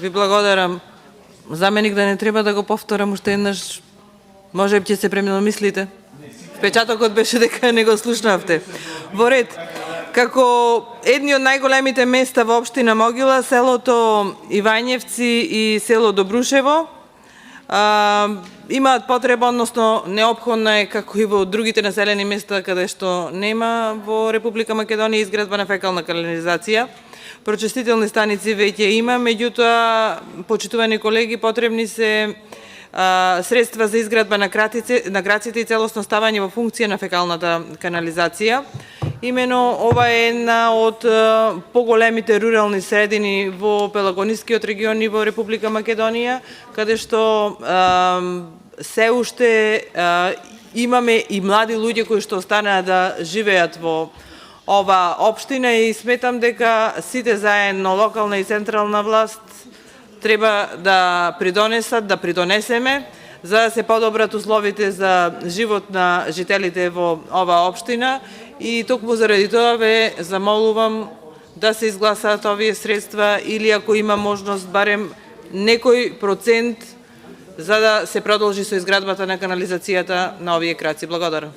Ви благодарам. Заменик да не треба да го повторам уште еднаш. Може би ќе се премиломислите. Впечатокот беше дека не го слушнавте. Во ред. Како едни од најголемите места во општина Могила, селото Ивањевци и село Добрушево имаат потреба, односно неопходно е, како и во другите населени места каде што нема во Република Македонија, изградба на фекална канализација. Прочистителни станици веќе има, меѓутоа, почитувани колеги, потребни се средства за изградба на граците и целосно ставање во функција на фекалната канализација. Имено ова е една од поголемите рурални средини во Пелагонискиот регион и во Република Македонија, каде што се уште имаме и млади луѓе кои што останаа да живеат во ова општина и сметам дека сите заедно, локална и централна власт, треба да придонесеме за да се подобрат условите за живот на жителите во ова општина и токму заради тоа ве замолувам да се изгласаат овие средства или ако има можност барем некој процент за да се продолжи со изградбата на канализацијата на овие краци. Благодарам.